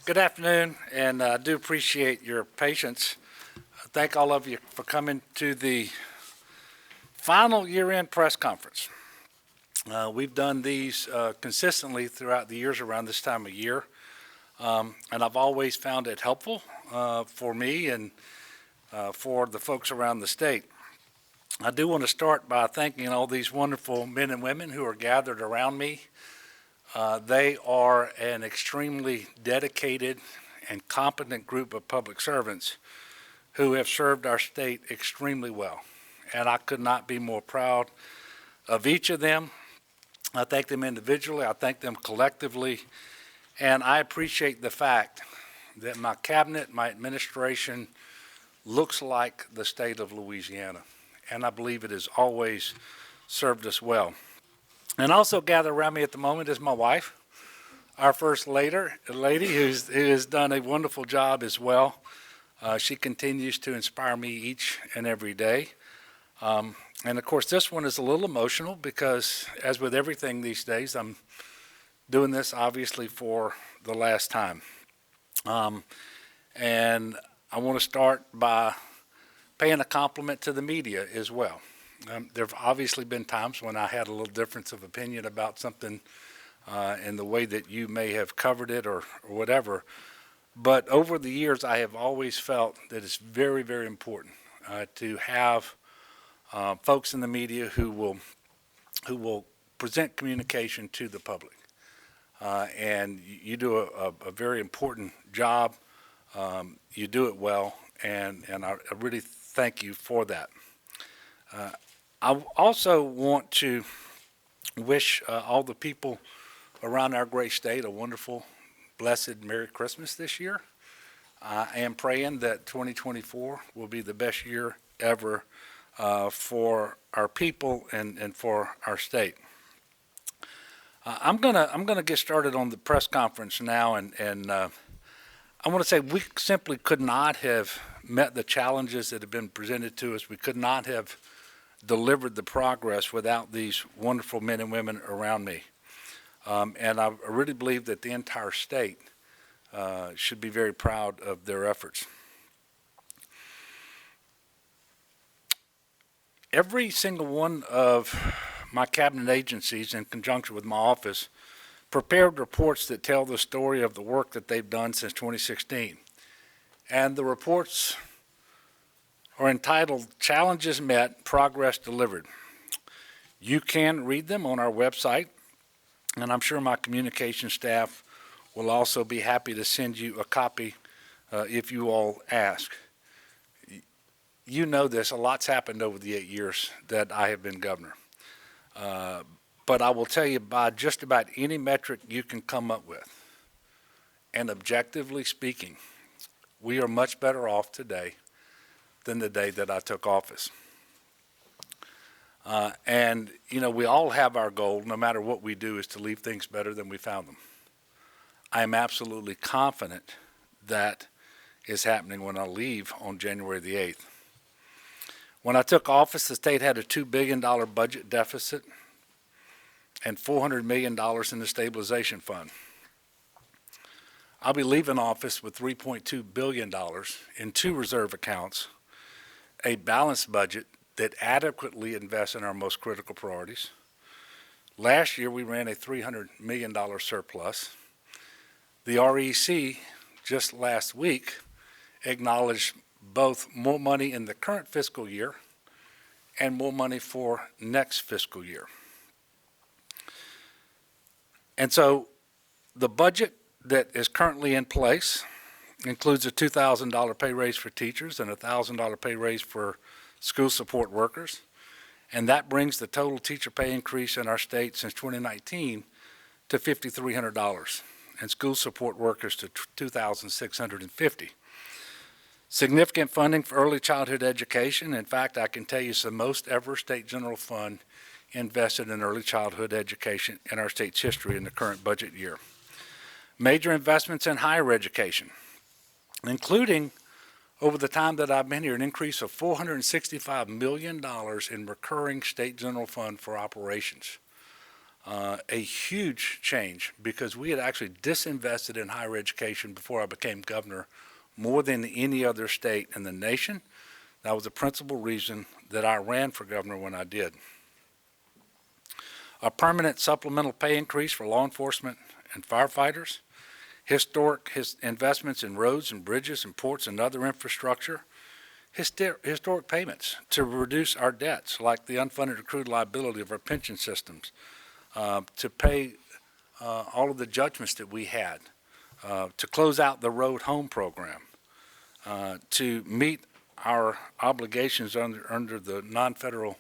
Good afternoon, and I do appreciate your patience. Thank all of you for coming to the final year-end press conference. We've done these consistently throughout the years around this time of year, and I've always found it helpful for me and for the folks around the state. I do want to start by thanking all these wonderful men and women who are gathered around me. They are an extremely dedicated and competent group of public servants who have served our state extremely well. And I could not be more proud of each of them. I thank them individually, I thank them collectively, and I appreciate the fact that my cabinet, my administration looks like the state of Louisiana. And I believe it has always served us well. And also gathered around me at the moment is my wife, our first lady, who has done a wonderful job as well. She continues to inspire me each and every day. And of course, this one is a little emotional because, as with everything these days, I'm doing this obviously for the last time. And I want to start by paying a compliment to the media as well. There have obviously been times when I had a little difference of opinion about something in the way that you may have covered it or whatever. But over the years, I have always felt that it's very, very important to have folks in the media who will present communication to the public. And you do a very important job. You do it well, and I really thank you for that. I also want to wish all the people around our great state a wonderful, blessed Merry Christmas this year. I am praying that 2024 will be the best year ever for our people and for our state. I'm gonna get started on the press conference now, and I want to say we simply could not have met the challenges that have been presented to us. We could not have delivered the progress without these wonderful men and women around me. And I really believe that the entire state should be very proud of their efforts. Every single one of my cabinet agencies, in conjunction with my office, prepared reports that tell the story of the work that they've done since 2016. And the reports are entitled Challenges Met, Progress Delivered. You can read them on our website, and I'm sure my communication staff will also be happy to send you a copy if you all ask. You know this, a lot's happened over the 8 years that I have been governor. But I will tell you, by just about any metric you can come up with, and objectively speaking, we are much better off today than the day that I took office. And, you know, we all have our goal, no matter what we do, is to leave things better than we found them. I am absolutely confident that is happening when I leave on January the 8th. When I took office, the state had a $2 billion budget deficit and $400 million in the stabilization fund. I'll be leaving office with $3.2 billion in 2 reserve accounts, a balanced budget that adequately invests in our most critical priorities. Last year, we ran a $300 million surplus. The REC just last week acknowledged both more money in the current fiscal year and more money for next fiscal year. And so the budget that is currently in place includes a $2,000 pay raise for teachers and a $1,000 pay raise for school support workers. And that brings the total teacher pay increase in our state since 2019 to $5,300, and school support workers to $2,650. Significant funding for early childhood education. In fact, I can tell you it's the most ever state general fund invested in early childhood education in our state's history in the current budget year. Major investments in higher education, including, over the time that I've been here, an increase of $465 million in recurring state general fund for operations. a huge change because we had actually disinvested in higher education before I became governor more than any other state in the nation. That was the principal reason that I ran for governor when I did. A permanent supplemental pay increase for law enforcement and firefighters, historic investments in roads and bridges and ports and other infrastructure, historic payments to reduce our debts, like the unfunded accrued liability of our pension systems, to pay all of the judgments that we had, to close out the Road Home program, to meet our obligations under the non-federal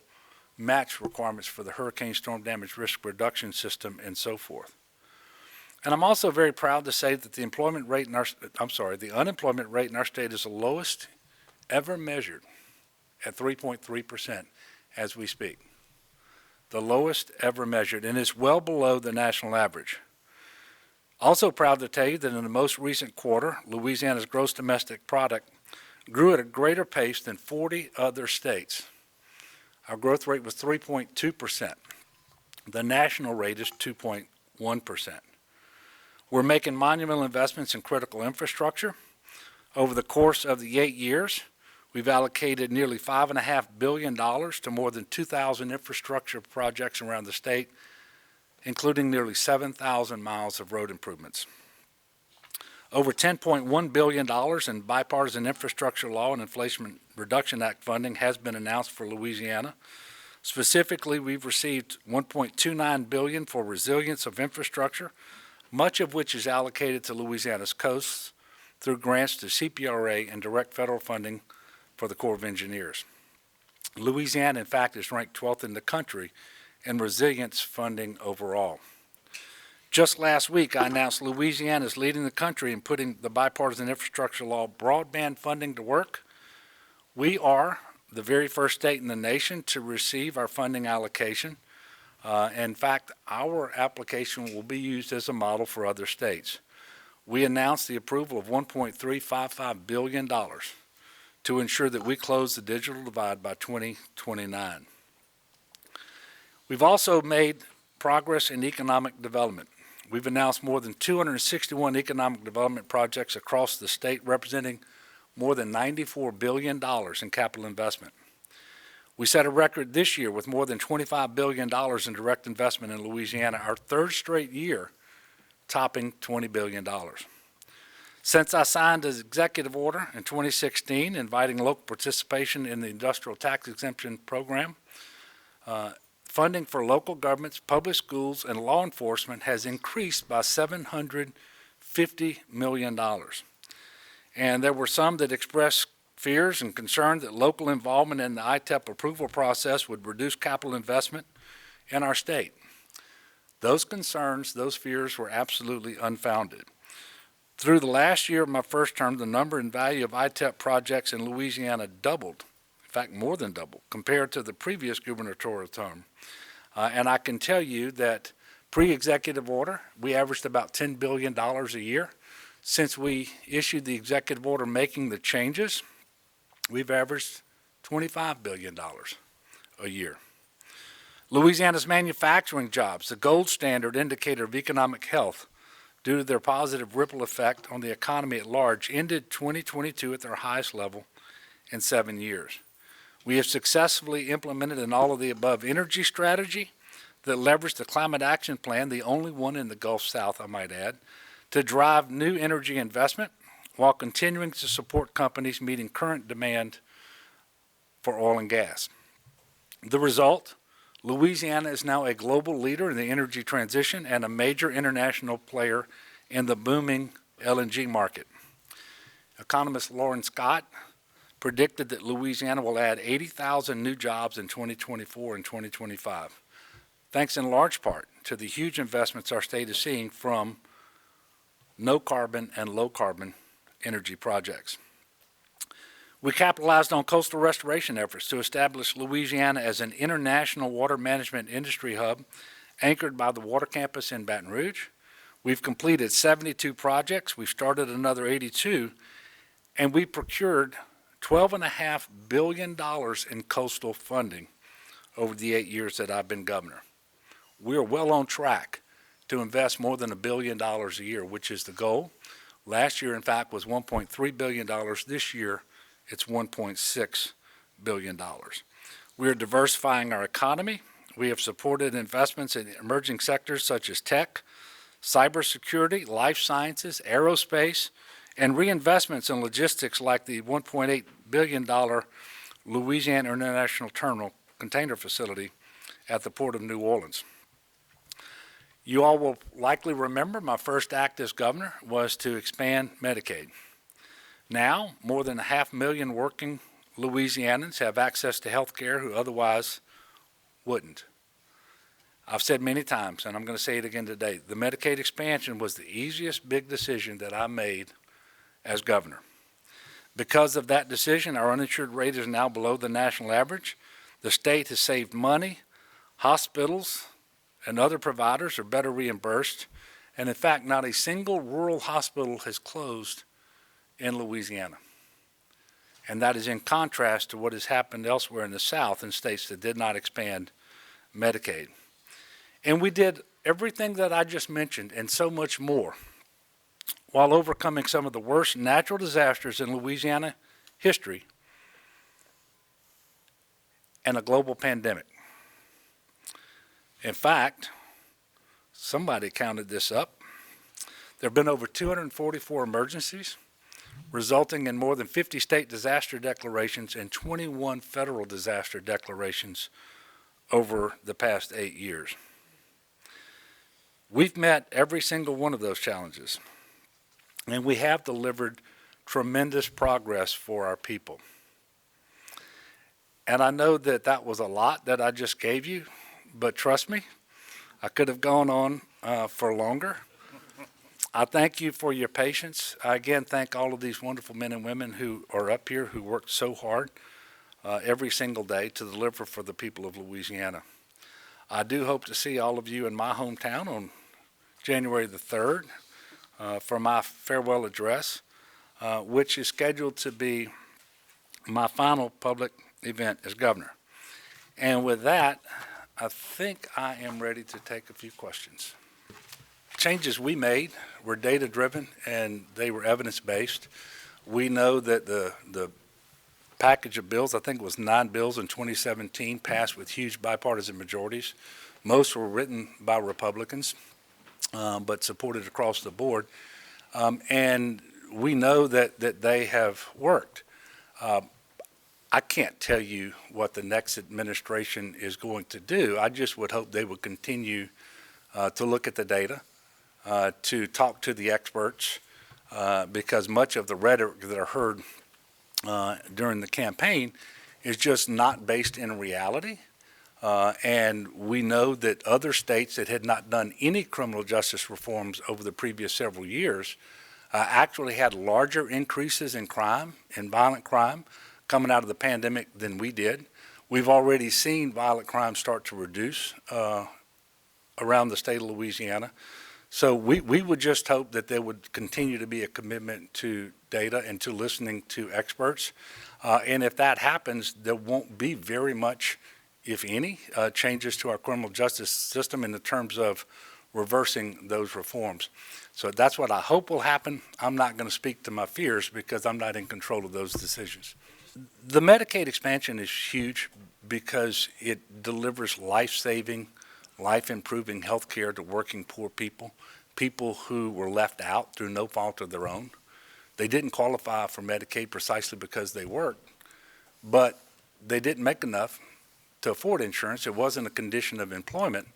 match requirements for the Hurricane Storm Damage Risk Reduction System and so forth. And I'm also very proud to say that the unemployment rate in our state is the lowest ever measured at 3.3% as we speak. The lowest ever measured, and it's well below the national average. Also proud to tell you that in the most recent quarter, Louisiana's gross domestic product grew at a greater pace than 40 other states. Our growth rate was 3.2%. The national rate is 2.1%. We're making monumental investments in critical infrastructure. Over the course of the 8 years, we've allocated nearly $5.5 billion to more than 2,000 infrastructure projects around the state, including nearly 7,000 miles of road improvements. Over $10.1 billion in bipartisan infrastructure law and Inflation Reduction Act funding has been announced for Louisiana. Specifically, we've received $1.29 billion for resilience of infrastructure, much of which is allocated to Louisiana's coasts through grants to CPRA and direct federal funding for the Corps of Engineers. Louisiana, in fact, is ranked 12th in the country in resilience funding overall. Just last week, I announced Louisiana is leading the country in putting the bipartisan infrastructure law broadband funding to work. We are the very first state in the nation to receive our funding allocation. In fact, our application will be used as a model for other states. We announced the approval of $1.355 billion to ensure that we close the digital divide by 2029. We've also made progress in economic development. We've announced more than 261 economic development projects across the state, representing more than $94 billion in capital investment. We set a record this year with more than $25 billion in direct investment in Louisiana, our third straight year topping $20 billion. Since I signed an executive order in 2016 inviting local participation in the industrial tax exemption program, funding for local governments, public schools, and law enforcement has increased by $750 million. And there were some that expressed fears and concern that local involvement in the ITEP approval process would reduce capital investment in our state. Those concerns, those fears were absolutely unfounded. Through the last year of my first term, the number and value of ITEP projects in Louisiana doubled, in fact more than doubled, compared to the previous gubernatorial term. And I can tell you that pre-executive order, we averaged about $10 billion a year. Since we issued the executive order making the changes, we've averaged $25 billion a year. Louisiana's manufacturing jobs, the gold standard indicator of economic health, due to their positive ripple effect on the economy at large, ended 2022 at their highest level in 7 years. We have successfully implemented an all-of-the-above energy strategy that leveraged the Climate Action Plan, the only one in the Gulf South, I might add, to drive new energy investment while continuing to support companies meeting current demand for oil and gas. The result, Louisiana is now a global leader in the energy transition and a major international player in the booming LNG market. Economist Lauren Scott predicted that Louisiana will add 80,000 new jobs in 2024 and 2025, thanks in large part to the huge investments our state is seeing from no-carbon and low-carbon energy projects. We capitalized on coastal restoration efforts to establish Louisiana as an international water management industry hub anchored by the Water Campus in Baton Rouge. We've completed 72 projects. We've started another 82, and we procured $12.5 billion in coastal funding over the 8 years that I've been governor. we are well on track to invest more than $1 billion a year, which is the goal. Last year, in fact, was $1.3 billion. This year, it's $1.6 billion. We are diversifying our economy. We have supported investments in emerging sectors such as tech, cybersecurity, life sciences, aerospace, and reinvestments in logistics like the $1.8 billion Louisiana International Terminal container facility at the Port of New Orleans. You all will likely remember my first act as governor was to expand Medicaid. Now, more than 500,000 working Louisianans have access to health care who otherwise wouldn't. I've said many times, and I'm going to say it again today, the Medicaid expansion was the easiest big decision that I made as governor. Because of that decision, our uninsured rate is now below the national average. The state has saved money. Hospitals and other providers are better reimbursed. And in fact, not a single rural hospital has closed in Louisiana. And that is in contrast to what has happened elsewhere in the South in states that did not expand Medicaid. And we did everything that I just mentioned and so much more while overcoming some of the worst natural disasters in Louisiana history and a global pandemic. In fact, somebody counted this up. There have been over 244 emergencies, resulting in more than 50 state disaster declarations and 21 federal disaster declarations over the past 8 years. We've met every single one of those challenges, and we have delivered tremendous progress for our people. And I know that that was a lot that I just gave you, but trust me, I could have gone on for longer. I thank you for your patience. I again thank all of these wonderful men and women who are up here who worked so hard every single day to deliver for the people of Louisiana. I do hope to see all of you in my hometown on January the 3rd for my farewell address, which is scheduled to be my final public event as governor. And with that, I think I am ready to take a few questions. Changes we made were data-driven and they were evidence-based. We know that the package of bills, I think it was 9 bills in 2017, passed with huge bipartisan majorities. Most were written by Republicans, but supported across the board. And we know that they have worked. I can't tell you what the next administration is going to do. I just would hope they would continue to look at the data, to talk to the experts, because much of the rhetoric that I heard during the campaign is just not based in reality. And we know that other states that had not done any criminal justice reforms over the previous several years actually had larger increases in crime, in violent crime, coming out of the pandemic than we did. We've already seen violent crime start to reduce around the state of Louisiana. So we would just hope that there would continue to be a commitment to data and to listening to experts. And if that happens, there won't be very much, if any, changes to our criminal justice system in the terms of reversing those reforms. So that's what I hope will happen. I'm not going to speak to my fears because I'm not in control of those decisions. The Medicaid expansion is huge because it delivers life-saving, life-improving health care to working poor people, people who were left out through no fault of their own. They didn't qualify for Medicaid precisely because they worked, but they didn't make enough to afford insurance. It wasn't a condition of employment.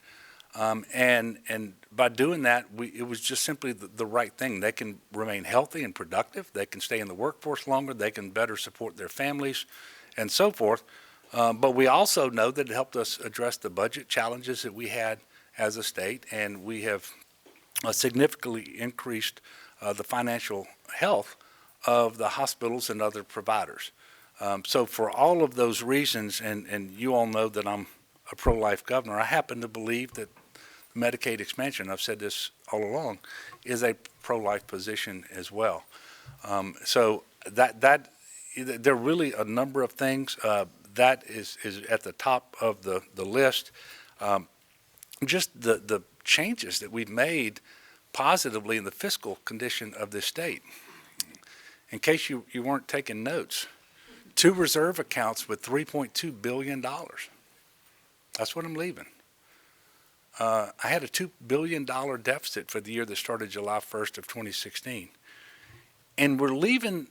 And by doing that, it was just simply the right thing. They can remain healthy and productive. They can stay in the workforce longer. They can better support their families and so forth. But we also know that it helped us address the budget challenges that we had as a state, and we have significantly increased the financial health of the hospitals and other providers. So for all of those reasons, and you all know that I'm a pro-life governor, I happen to believe that Medicaid expansion, I've said this all along, is a pro-life position as well. So that there are really a number of things that is at the top of the list. just the changes that we've made positively in the fiscal condition of this state. In case you weren't taking notes, 2 reserve accounts with $3.2 billion. That's what I'm leaving. I had a $2 billion deficit for the year that started July 1st of 2016. And we're leaving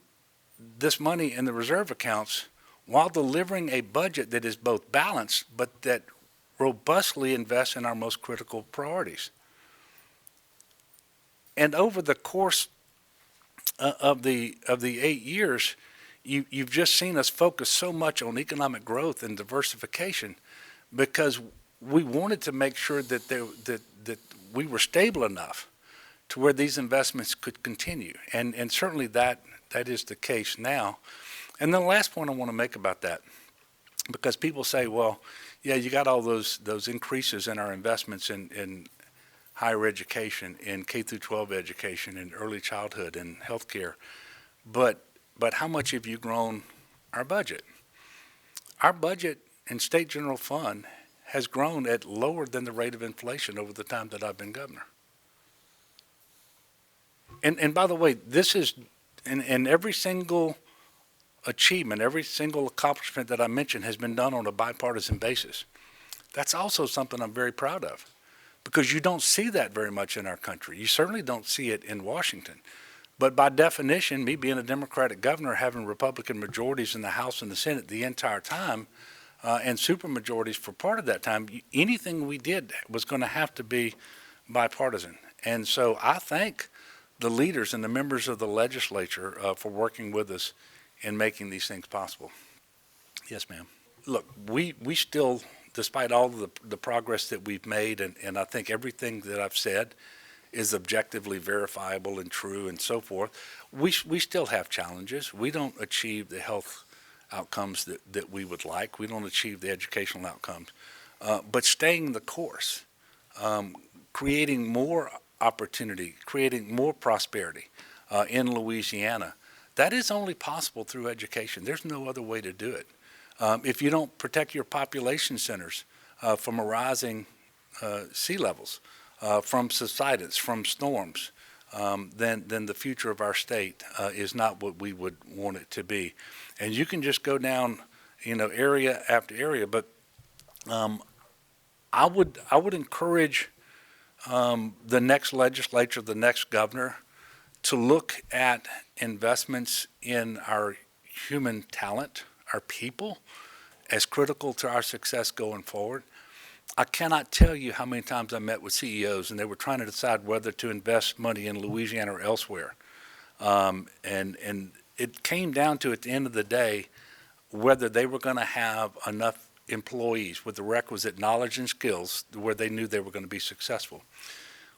this money in the reserve accounts while delivering a budget that is both balanced but that robustly invests in our most critical priorities. And over the course of the 8 years, you've just seen us focus so much on economic growth and diversification because we wanted to make sure that that we were stable enough to where these investments could continue. And certainly that is the case now. And then the last point I want to make about that, because people say, well, yeah, you got all those increases in our investments in higher education, in K through 12 education, in early childhood, and healthcare, but how much have you grown our budget? Our budget in state general fund has grown at lower than the rate of inflation over the time that I've been governor. And by the way, this is in every single achievement, every single accomplishment that I mentioned has been done on a bipartisan basis. That's also something I'm very proud of because you don't see that very much in our country. You certainly don't see it in Washington. But by definition, me being a Democratic governor, having Republican majorities in the House and the Senate the entire time, and supermajorities for part of that time, anything we did was going to have to be bipartisan. And so I thank the leaders and the members of the legislature for working with us in making these things possible. Yes, ma'am. Look, we still, despite all of the progress that we've made, and I think everything that I've said is objectively verifiable and true and so forth, we still have challenges. We don't achieve the health outcomes that we would like. We don't achieve the educational outcomes. But staying the course, creating more opportunity, creating more prosperity in Louisiana, that is only possible through education. There's no other way to do it. If you don't protect your population centers from rising sea levels, from subsidence, from storms, then the future of our state is not what we would want it to be. And you can just go down, area after area. But I would encourage the next legislature, the next governor, to look at investments in our human talent, our people, as critical to our success going forward. I cannot tell you how many times I met with CEOs and they were trying to decide whether to invest money in Louisiana or elsewhere. And it came down to, at the end of the day, whether they were going to have enough employees with the requisite knowledge and skills where they knew they were going to be successful.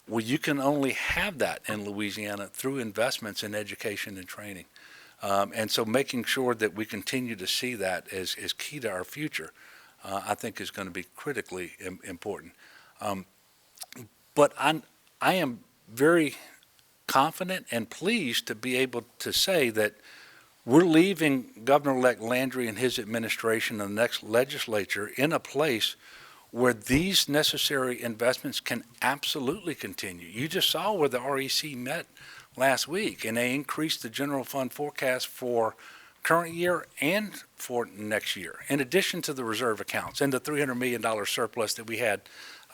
Well, you can only have that in Louisiana through investments in education and training. And so making sure that we continue to see that as key to our future, I think is going to be critically important. But I am very confident and pleased to be able to say that we're leaving Governor-elect Landry and his administration and the next legislature in a place where these necessary investments can absolutely continue. You just saw where the REC met last week, and they increased the general fund forecast for current year and for next year, in addition to the reserve accounts and the $300 million surplus that we had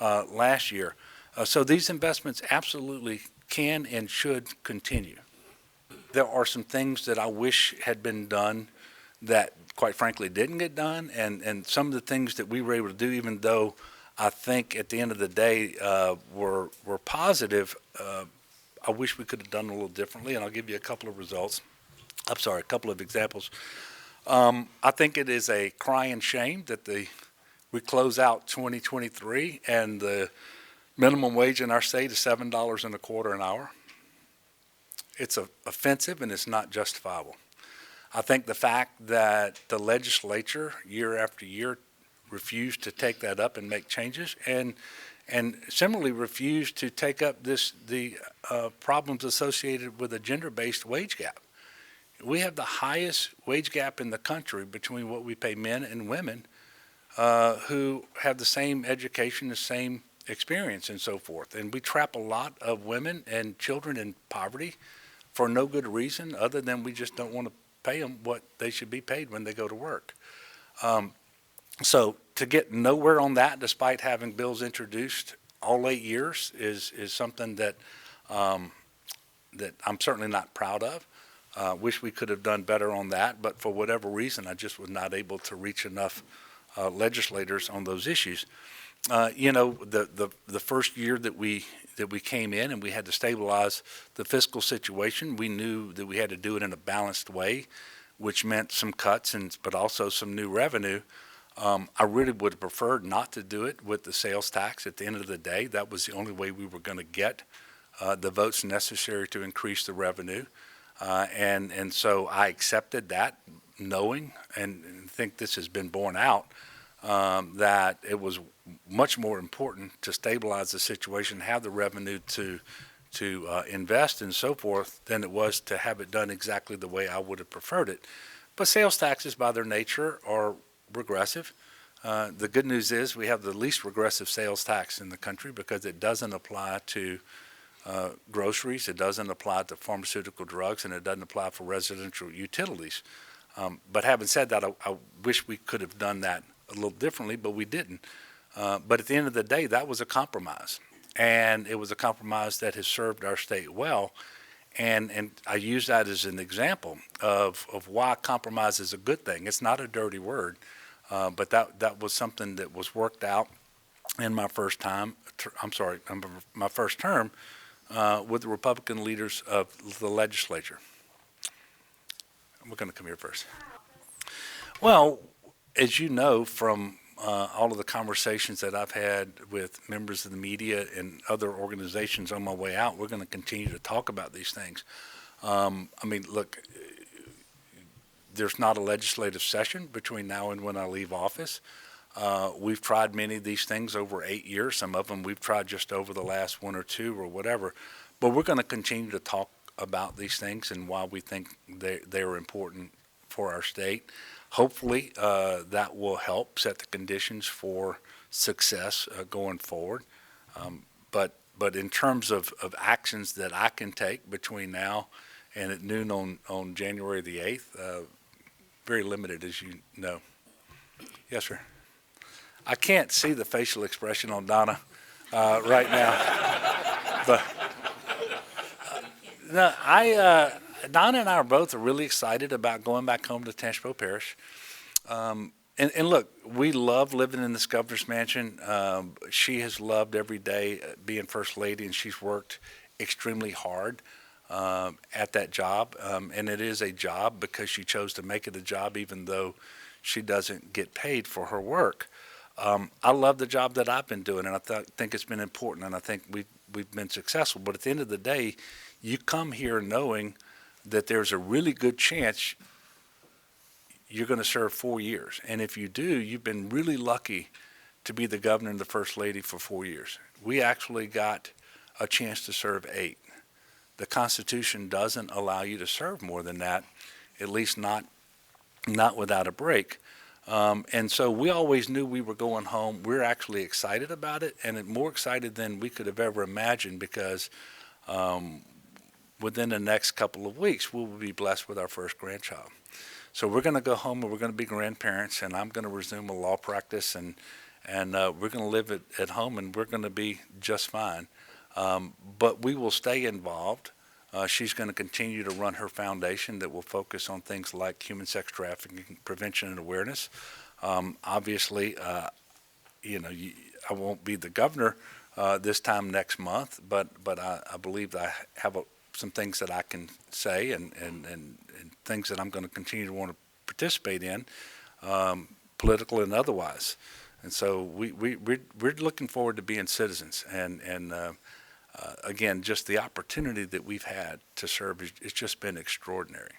last year. So these investments absolutely can and should continue. There are some things that I wish had been done that, quite frankly, didn't get done, and some of the things that we were able to do, even though I think at the end of the day were positive, I wish we could have done a little differently, and I'll give you a couple of a couple of examples. I think it is a crying shame that we close out 2023 and the minimum wage in our state is $7.25 an hour. It's offensive and it's not justifiable. I think the fact that the legislature year after year refused to take that up and make changes, and similarly refused to take up the problems associated with a gender-based wage gap. We have the highest wage gap in the country between what we pay men and women who have the same education, the same experience and so forth. And we trap a lot of women and children in poverty for no good reason other than we just don't want to pay them what they should be paid when they go to work. So to get nowhere on that, despite having bills introduced all 8 years, is something that that I'm certainly not proud of. Wish we could have done better on that, but for whatever reason, I just was not able to reach enough legislators on those issues. The first year that we came in and we had to stabilize the fiscal situation, we knew that we had to do it in a balanced way, which meant some cuts but also some new revenue. I really would have preferred not to do it with the sales tax. At the end of the day, that was the only way we were going to get the votes necessary to increase the revenue. And so I accepted that, knowing, and think this has been borne out, that it was much more important to stabilize the situation, have the revenue to invest and so forth, than it was to have it done exactly the way I would have preferred it. But sales taxes, by their nature, are regressive. The good news is we have the least regressive sales tax in the country because it doesn't apply to groceries, it doesn't apply to pharmaceutical drugs, and it doesn't apply for residential utilities. But having said that, I wish we could have done that a little differently, but we didn't. But at the end of the day, that was a compromise. And it was a compromise that has served our state well. And I use that as an example of why compromise is a good thing. It's not a dirty word, but that was something that was worked out in my first term with the Republican leaders of the legislature. We're going to come here first. Well, as you know from all of the conversations that I've had with members of the media and other organizations on my way out, we're going to continue to talk about these things. Look, there's not a legislative session between now and when I leave office. We've tried many of these things over 8 years. Some of them we've tried just over the last 1 or 2 or whatever. But we're going to continue to talk about these things and why we think they're important for our state. Hopefully, that will help set the conditions for success going forward. But in terms of actions that I can take between now and at noon on January the 8th, very limited, as you know. Yes, sir. I can't see the facial expression on Donna right now. But no, Donna and I are both really excited about going back home to Tangipahoa Parish. And look, we love living in this governor's mansion. She has loved every day being First Lady, and she's worked extremely hard at that job. And it is a job because she chose to make it a job, even though she doesn't get paid for her work. I love the job that I've been doing, and I think it's been important, and I think we've been successful. But at the end of the day, you come here knowing that there's a really good chance you're going to serve 4 years. And if you do, you've been really lucky to be the governor and the First Lady for 4 years. We actually got a chance to serve 8. The Constitution doesn't allow you to serve more than that, at least not without a break. And so we always knew we were going home. We're actually excited about it, and more excited than we could have ever imagined because within the next couple of weeks, we will be blessed with our first grandchild. So we're going to go home and we're going to be grandparents, and I'm going to resume a law practice, and we're going to live at home, and we're going to be just fine. But we will stay involved. She's going to continue to run her foundation that will focus on things like human sex trafficking, prevention, and awareness. Obviously, I won't be the governor this time next month, but I believe that I have some things that I can say and things that I'm going to continue to want to participate in, political and otherwise. And so we're looking forward to being citizens, and again, just the opportunity that we've had to serve, it's just been extraordinary.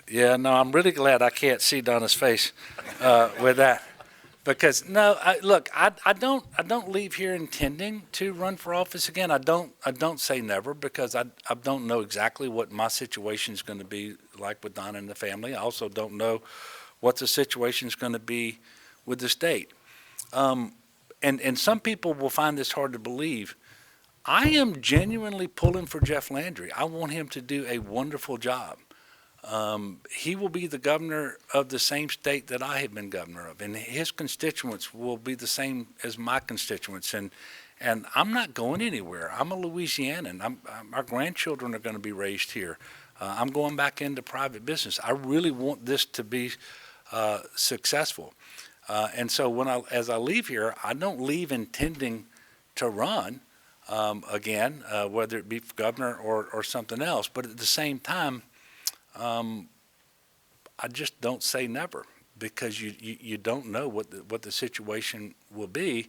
Yeah, no, I'm really glad I can't see Donna's face with that, because no, I don't leave here intending to run for office again. I don't say never, because I don't know exactly what my situation is going to be like with Donna and the family. I also don't know what the situation is going to be with the state. and some people will find this hard to believe, I am genuinely pulling for Jeff Landry. I want him to do a wonderful job. He will be the governor of the same state that I have been governor of, and his constituents will be the same as my constituents. And I'm not going anywhere. I'm a Louisianan. Our grandchildren are going to be raised here. I'm going back into private business. I really want this to be successful. And so as I leave here, I don't leave intending to run again, whether it be for governor or something else. But at the same time, I just don't say never, because you don't know what the situation will be.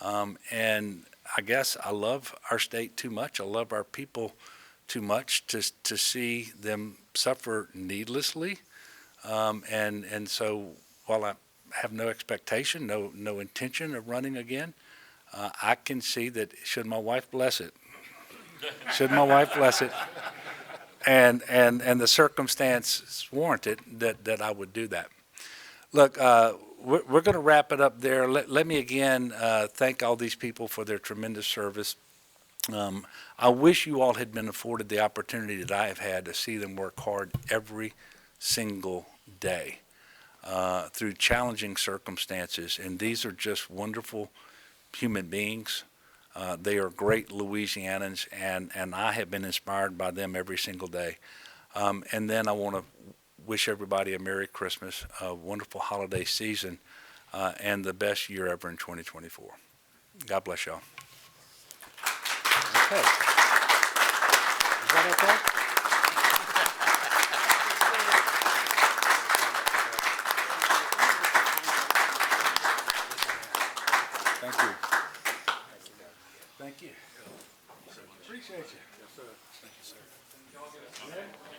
And I guess I love our state too much. I love our people too much to see them suffer needlessly. And so while I have no expectation, no intention of running again, I can see that should my wife bless it, and the circumstances warrant it, that I would do that. Look, we're going to wrap it up there. Let me again thank all these people for their tremendous service. I wish you all had been afforded the opportunity that I have had to see them work hard every single day through challenging circumstances. And these are just wonderful human beings. They are great Louisianans, and I have been inspired by them every single day. And then I want to wish everybody a Merry Christmas, a wonderful holiday season, and the best year ever in 2024. God bless y'all. Okay. Is that okay? Thank you. Thank you. Appreciate you. Yes, sir. Thank you, sir.